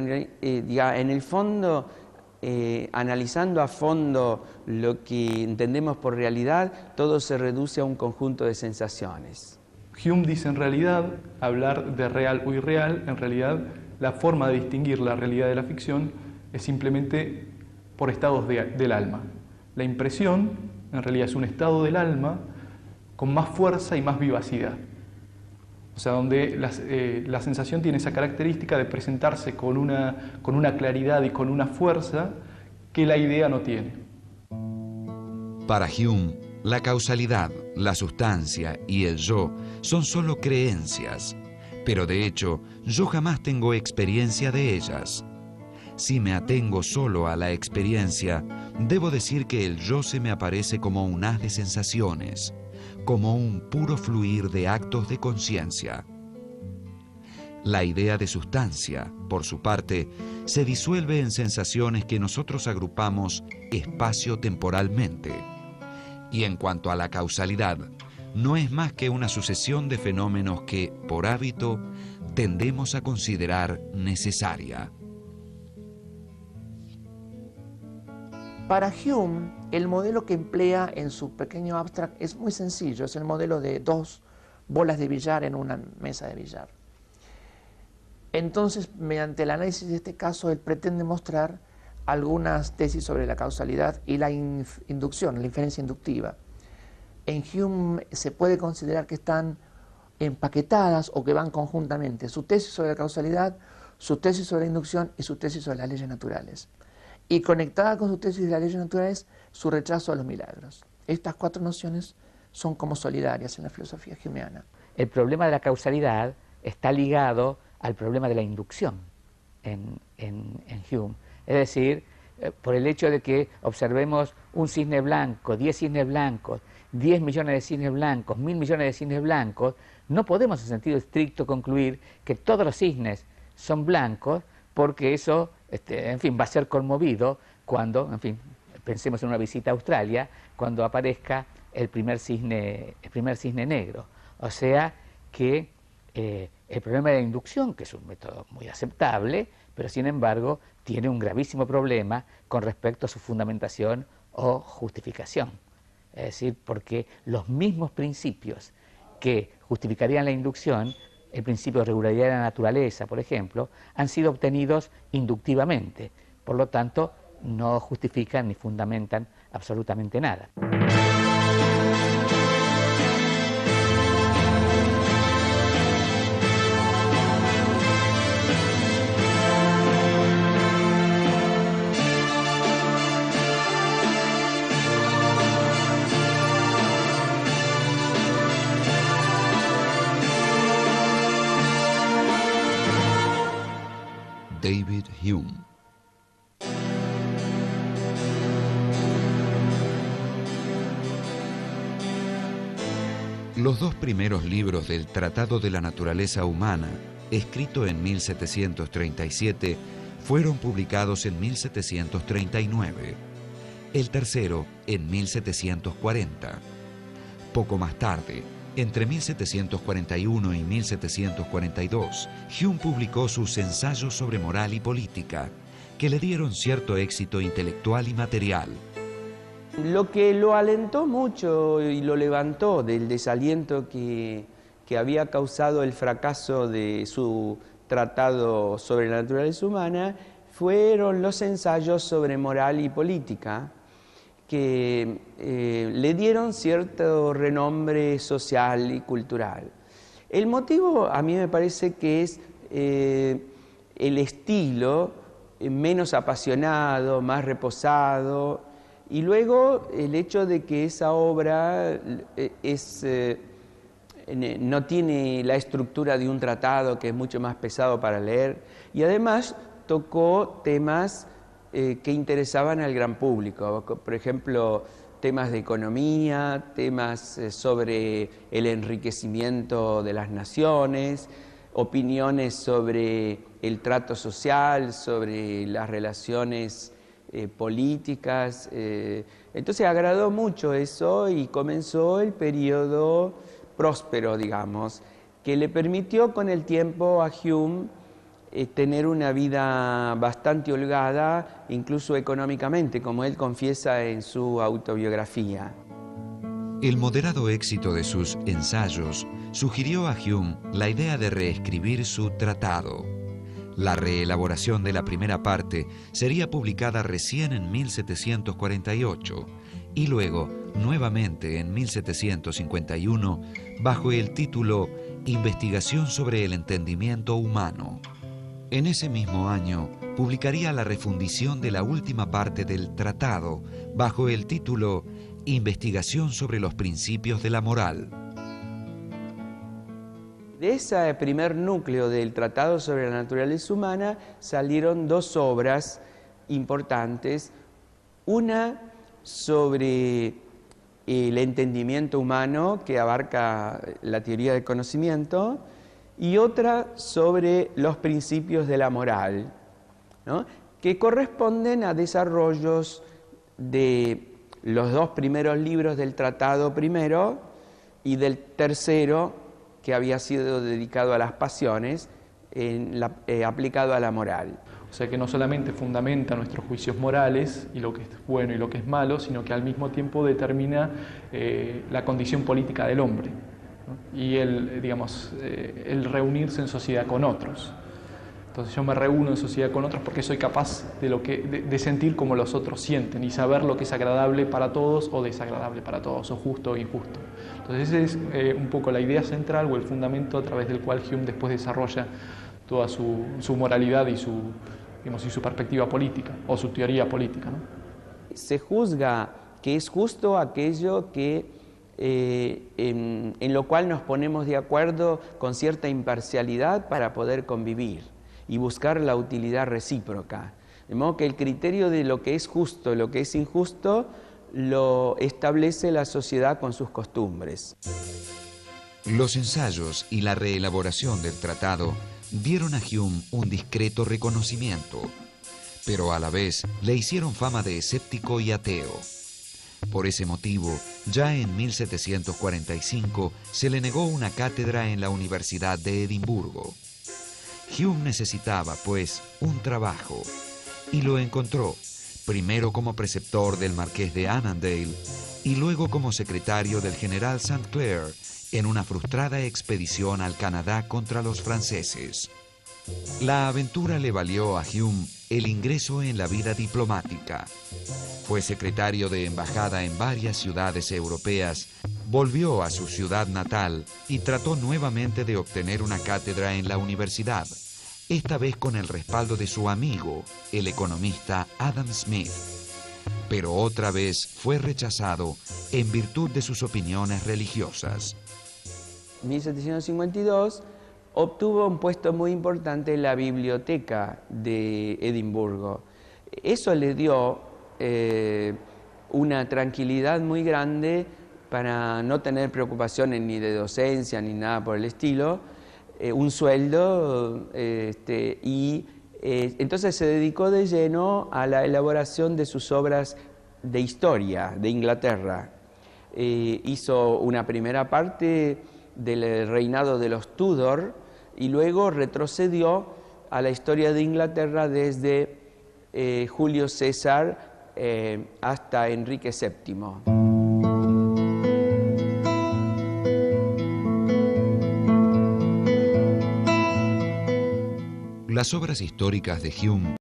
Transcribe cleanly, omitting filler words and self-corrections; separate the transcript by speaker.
Speaker 1: En el fondo, analizando a fondo lo que entendemos por realidad, todo se reduce a un conjunto de sensaciones.
Speaker 2: Hume dice en realidad, hablar de real o irreal, en realidad la forma de distinguir la realidad de la ficción es simplemente por estados del alma. La impresión en realidad es un estado del alma con más fuerza y más vivacidad. O sea, donde la sensación tiene esa característica de presentarse con una claridad y con una fuerza que la idea no tiene.
Speaker 3: Para Hume, la causalidad, la sustancia y el yo son solo creencias, pero de hecho yo jamás tengo experiencia de ellas. Si me atengo solo a la experiencia, debo decir que el yo se me aparece como un haz de sensaciones, como un puro fluir de actos de conciencia. La idea de sustancia, por su parte, se disuelve en sensaciones que nosotros agrupamos espacio-temporalmente. Y en cuanto a la causalidad, no es más que una sucesión de fenómenos que, por hábito, tendemos a considerar necesaria.
Speaker 4: Para Hume, el modelo que emplea en su pequeño abstract es muy sencillo, es el modelo de dos bolas de billar en una mesa de billar. Entonces, mediante el análisis de este caso, él pretende mostrar algunas tesis sobre la causalidad y la inducción, la inferencia inductiva. En Hume se puede considerar que están empaquetadas o que van conjuntamente su tesis sobre la causalidad, su tesis sobre la inducción y su tesis sobre las leyes naturales. Y conectada con su tesis de las leyes naturales, su rechazo a los milagros. Estas cuatro nociones son como solidarias en la filosofía humeana.
Speaker 5: El problema de la causalidad está ligado al problema de la inducción en Hume. Es decir, por el hecho de que observemos un cisne blanco, 10 cisnes blancos, 10 millones de cisnes blancos, 1000 millones de cisnes blancos, no podemos en sentido estricto concluir que todos los cisnes son blancos, porque eso, en fin, va a ser conmovido cuando, en fin, pensemos en una visita a Australia, cuando aparezca el primer cisne negro. O sea que el problema de la inducción, que es un método muy aceptable, pero sin embargo tiene un gravísimo problema con respecto a su fundamentación o justificación. Es decir, porque los mismos principios que justificarían la inducción, el principio de regularidad de la naturaleza, por ejemplo, han sido obtenidos inductivamente. Por lo tanto, no justifican ni fundamentan absolutamente nada.
Speaker 3: David Hume. Los dos primeros libros del Tratado de la Naturaleza Humana, escrito en 1737, fueron publicados en 1739. El tercero en 1740. Poco más tarde, entre 1741 y 1742, Hume publicó sus ensayos sobre moral y política, que le dieron cierto éxito intelectual y material.
Speaker 1: Lo que lo alentó mucho y lo levantó del desaliento que había causado el fracaso de su tratado sobre la naturaleza humana fueron los ensayos sobre moral y política, que le dieron cierto renombre social y cultural. El motivo a mí me parece que es el estilo menos apasionado, más reposado, y luego el hecho de que esa obra no tiene la estructura de un tratado, que es mucho más pesado para leer, y además tocó temas que interesaban al gran público, por ejemplo, temas de economía, temas sobre el enriquecimiento de las naciones, opiniones sobre el trato social, sobre las relaciones políticas. Entonces agradó mucho eso y comenzó el periodo próspero, digamos, que le permitió con el tiempo a Hume tener una vida bastante holgada, incluso económicamente, como él confiesa en su autobiografía.
Speaker 3: El moderado éxito de sus ensayos sugirió a Hume la idea de reescribir su tratado. La reelaboración de la primera parte sería publicada recién en 1748 y luego nuevamente en 1751 bajo el título Investigación sobre el entendimiento humano. En ese mismo año publicaría la refundición de la última parte del tratado bajo el título Investigación sobre los principios de la moral.
Speaker 1: De ese primer núcleo del Tratado sobre la Naturaleza Humana salieron dos obras importantes, una sobre el entendimiento humano, que abarca la teoría del conocimiento, y otra sobre los principios de la moral, ¿no?, que corresponden a desarrollos de los dos primeros libros del tratado primero y del tercero, que había sido dedicado a las pasiones, aplicado a la moral.
Speaker 2: O sea que no solamente fundamenta nuestros juicios morales y lo que es bueno y lo que es malo, sino que al mismo tiempo determina la condición política del hombre, ¿no? Y el reunirse en sociedad con otros. Entonces yo me reúno en sociedad con otros porque soy capaz de sentir como los otros sienten y saber lo que es agradable para todos o desagradable para todos, o justo o injusto. Entonces esa es un poco la idea central o el fundamento a través del cual Hume después desarrolla toda su moralidad y su perspectiva política o su teoría política, ¿no?
Speaker 1: Se juzga que es justo aquello que en lo cual nos ponemos de acuerdo con cierta imparcialidad para poder convivir y buscar la utilidad recíproca. De modo que el criterio de lo que es justo y lo que es injusto lo establece la sociedad con sus costumbres.
Speaker 3: Los ensayos y la reelaboración del tratado dieron a Hume un discreto reconocimiento, pero a la vez le hicieron fama de escéptico y ateo. Por ese motivo, ya en 1745 se le negó una cátedra en la Universidad de Edimburgo. Hume necesitaba, pues, un trabajo, y lo encontró, primero como preceptor del marqués de Annandale y luego como secretario del general St. Clair en una frustrada expedición al Canadá contra los franceses. La aventura le valió a Hume el ingreso en la vida diplomática. Fue secretario de embajada en varias ciudades europeas, volvió a su ciudad natal y trató nuevamente de obtener una cátedra en la universidad, esta vez con el respaldo de su amigo, el economista Adam Smith. Pero otra vez fue rechazado en virtud de sus opiniones religiosas.
Speaker 1: En 1752 obtuvo un puesto muy importante en la biblioteca de Edimburgo. Eso le dio una tranquilidad muy grande para no tener preocupaciones ni de docencia ni nada por el estilo, un sueldo, entonces se dedicó de lleno a la elaboración de sus obras de historia de Inglaterra. Hizo una primera parte del reinado de los Tudor y luego retrocedió a la historia de Inglaterra desde Julio César hasta Enrique VII.
Speaker 3: Las obras históricas de Hume